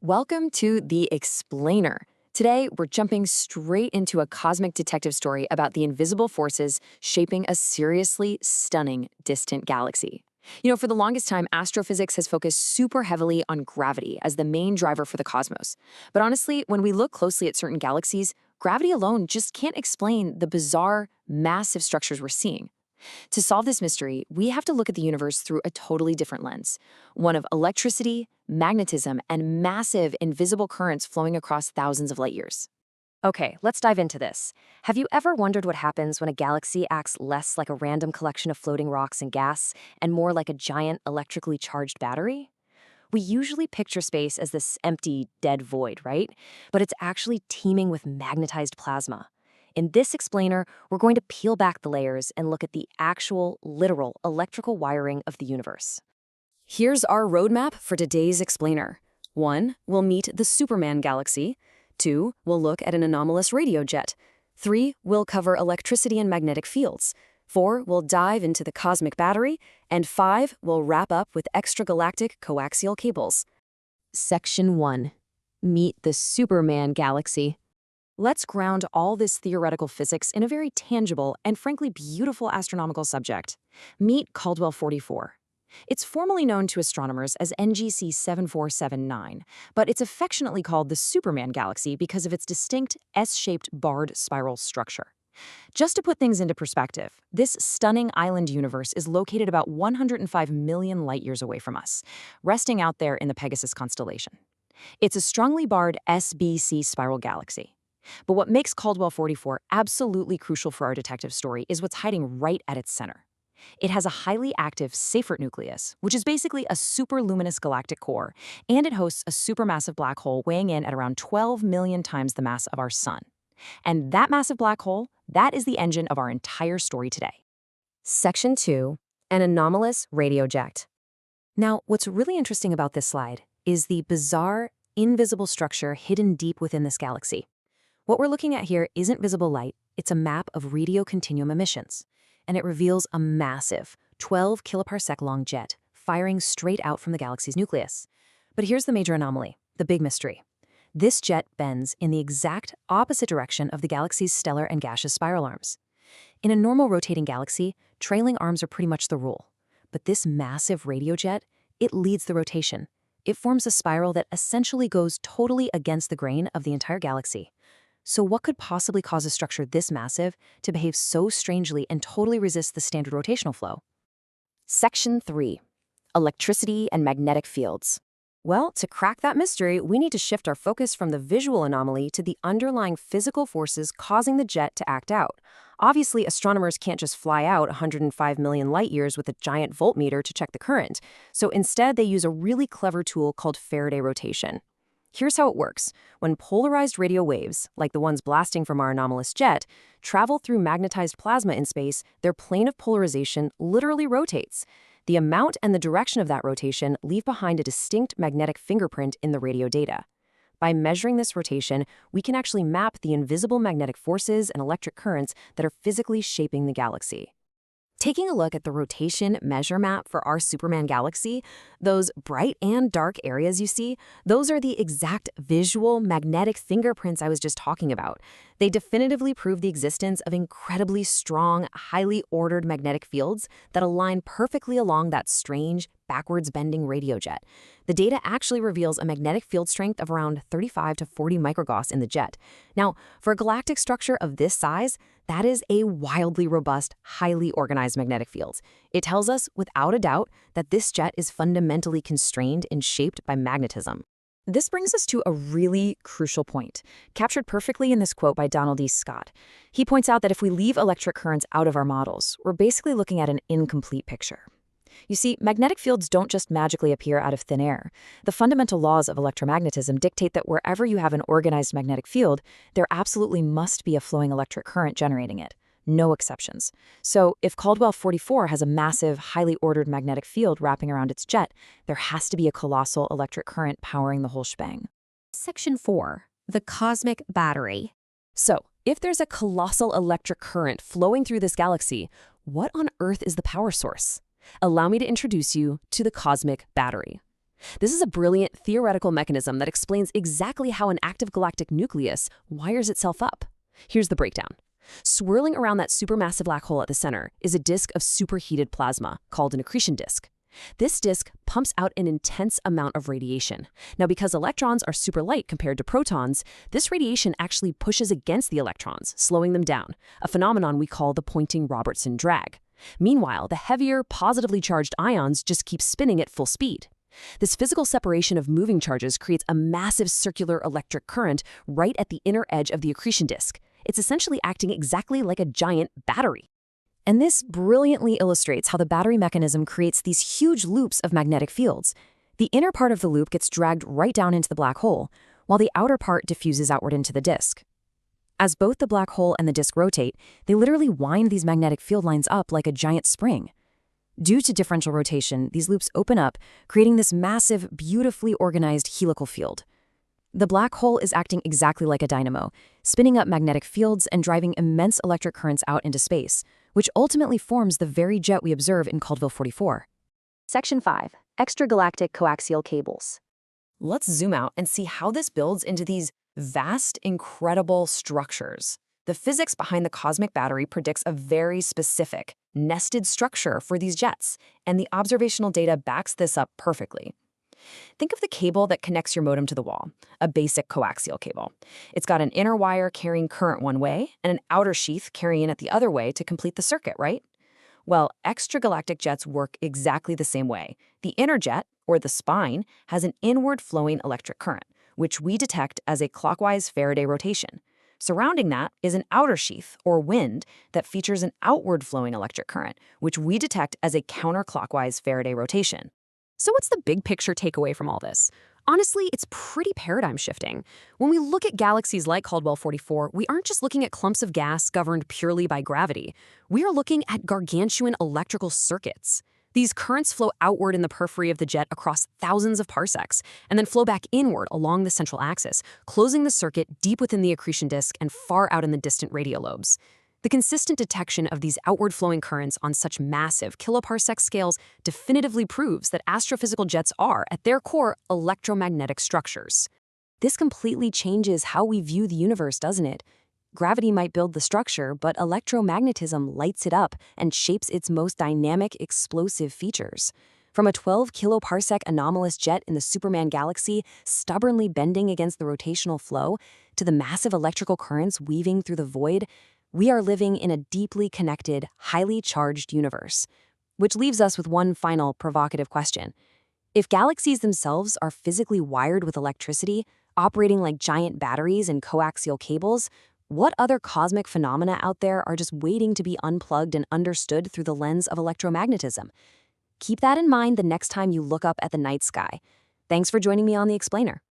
Welcome to The Explainer. Today, we're jumping straight into a cosmic detective story about the invisible forces shaping a seriously stunning distant galaxy. For the longest time, astrophysics has focused super heavily on gravity as the main driver for the cosmos. But honestly, when we look closely at certain galaxies, gravity alone just can't explain the bizarre, massive structures we're seeing. To solve this mystery, we have to look at the universe through a totally different lens, one of electricity, magnetism, and massive invisible currents flowing across thousands of light years. Okay, let's dive into this. Have you ever wondered what happens when a galaxy acts less like a random collection of floating rocks and gas and more like a giant electrically charged battery? We usually picture space as this empty, dead void, right? But it's actually teeming with magnetized plasma. In this explainer, we're going to peel back the layers and look at the actual, literal electrical wiring of the universe. Here's our roadmap for today's explainer. 1. We'll meet the Superman galaxy. 2. We'll look at an anomalous radio jet. 3. We'll cover electricity and magnetic fields. 4. We'll dive into the cosmic battery. And 5. We'll wrap up with extragalactic coaxial cables. Section 1. Meet the Superman galaxy. Let's ground all this theoretical physics in a very tangible and frankly beautiful astronomical subject. Meet Caldwell 44. It's formally known to astronomers as NGC 7479, but it's affectionately called the Superman galaxy because of its distinct S-shaped barred spiral structure. Just to put things into perspective, this stunning island universe is located about 105 million light-years away from us, resting out there in the Pegasus constellation. It's a strongly barred SBC spiral galaxy. But what makes Caldwell 44 absolutely crucial for our detective story is what's hiding right at its center. It has a highly active Seyfert nucleus, which is basically a superluminous galactic core, and it hosts a supermassive black hole weighing in at around 12 million times the mass of our Sun. And that massive black hole, that is the engine of our entire story today. Section 2. An anomalous radio jet. Now, what's really interesting about this slide is the bizarre, invisible structure hidden deep within this galaxy. What we're looking at here isn't visible light, it's a map of radio continuum emissions. And it reveals a massive, 12 kiloparsec-long jet firing straight out from the galaxy's nucleus. But here's the major anomaly, the big mystery. This jet bends in the exact opposite direction of the galaxy's stellar and gaseous spiral arms. In a normal rotating galaxy, trailing arms are pretty much the rule. But this massive radio jet, it leads the rotation. It forms a spiral that essentially goes totally against the grain of the entire galaxy. So what could possibly cause a structure this massive to behave so strangely and totally resist the standard rotational flow? Section 3. Electricity and magnetic fields. Well, to crack that mystery, we need to shift our focus from the visual anomaly to the underlying physical forces causing the jet to act out. Obviously, astronomers can't just fly out 105 million light-years with a giant voltmeter to check the current. So instead, they use a really clever tool called Faraday rotation. Here's how it works. When polarized radio waves, like the ones blasting from our anomalous jet, travel through magnetized plasma in space, their plane of polarization literally rotates. The amount and the direction of that rotation leave behind a distinct magnetic fingerprint in the radio data. By measuring this rotation, we can actually map the invisible magnetic forces and electric currents that are physically shaping the galaxy. Taking a look at the rotation measure map for our Superman galaxy, those bright and dark areas you see, those are the exact visual magnetic fingerprints I was just talking about. They definitively prove the existence of incredibly strong, highly ordered magnetic fields that align perfectly along that strange, backwards-bending radio jet. The data actually reveals a magnetic field strength of around 35 to 40 microgauss in the jet. Now, for a galactic structure of this size, that is a wildly robust, highly organized magnetic field. It tells us, without a doubt, that this jet is fundamentally constrained and shaped by magnetism. This brings us to a really crucial point, captured perfectly in this quote by Donald E. Scott. He points out that if we leave electric currents out of our models, we're basically looking at an incomplete picture. You see, magnetic fields don't just magically appear out of thin air. The fundamental laws of electromagnetism dictate that wherever you have an organized magnetic field, there absolutely must be a flowing electric current generating it. No exceptions. So if Caldwell 44 has a massive, highly ordered magnetic field wrapping around its jet, there has to be a colossal electric current powering the whole shebang. Section 4. The cosmic battery. So, if there's a colossal electric current flowing through this galaxy, what on earth is the power source? Allow me to introduce you to the cosmic battery. This is a brilliant theoretical mechanism that explains exactly how an active galactic nucleus wires itself up. Here's the breakdown. Swirling around that supermassive black hole at the center is a disk of superheated plasma called an accretion disk. This disk pumps out an intense amount of radiation. Now, because electrons are super light compared to protons, this radiation actually pushes against the electrons, slowing them down, a phenomenon we call the Poynting-Robertson drag. Meanwhile, the heavier, positively charged ions just keep spinning at full speed. This physical separation of moving charges creates a massive circular electric current right at the inner edge of the accretion disk. It's essentially acting exactly like a giant battery. And this brilliantly illustrates how the battery mechanism creates these huge loops of magnetic fields. The inner part of the loop gets dragged right down into the black hole, while the outer part diffuses outward into the disk. As both the black hole and the disk rotate, they literally wind these magnetic field lines up like a giant spring. Due to differential rotation, these loops open up, creating this massive, beautifully organized helical field. The black hole is acting exactly like a dynamo, spinning up magnetic fields and driving immense electric currents out into space, which ultimately forms the very jet we observe in Caldwell 44. Section 5. Extragalactic coaxial cables. Let's zoom out and see how this builds into these vast, incredible structures. The physics behind the cosmic battery predicts a very specific, nested structure for these jets, and the observational data backs this up perfectly. Think of the cable that connects your modem to the wall, a basic coaxial cable. It's got an inner wire carrying current one way and an outer sheath carrying it the other way to complete the circuit, right? Well, extragalactic jets work exactly the same way. The inner jet, or the spine, has an inward flowing electric current, which we detect as a clockwise Faraday rotation. Surrounding that is an outer sheath, or wind, that features an outward flowing electric current, which we detect as a counterclockwise Faraday rotation. So what's the big picture takeaway from all this? Honestly, it's pretty paradigm shifting. When we look at galaxies like Caldwell 44, we aren't just looking at clumps of gas governed purely by gravity. We are looking at gargantuan electrical circuits. These currents flow outward in the periphery of the jet across thousands of parsecs, and then flow back inward along the central axis, closing the circuit deep within the accretion disk and far out in the distant radial lobes. The consistent detection of these outward-flowing currents on such massive kiloparsec scales definitively proves that astrophysical jets are, at their core, electromagnetic structures. This completely changes how we view the universe, doesn't it? Gravity might build the structure, but electromagnetism lights it up and shapes its most dynamic, explosive features. From a 12 kiloparsec anomalous jet in the Superman galaxy stubbornly bending against the rotational flow, to the massive electrical currents weaving through the void, we are living in a deeply connected, highly charged universe. Which leaves us with one final provocative question. If galaxies themselves are physically wired with electricity, operating like giant batteries and coaxial cables, what other cosmic phenomena out there are just waiting to be unplugged and understood through the lens of electromagnetism? Keep that in mind the next time you look up at the night sky. Thanks for joining me on The Explainer.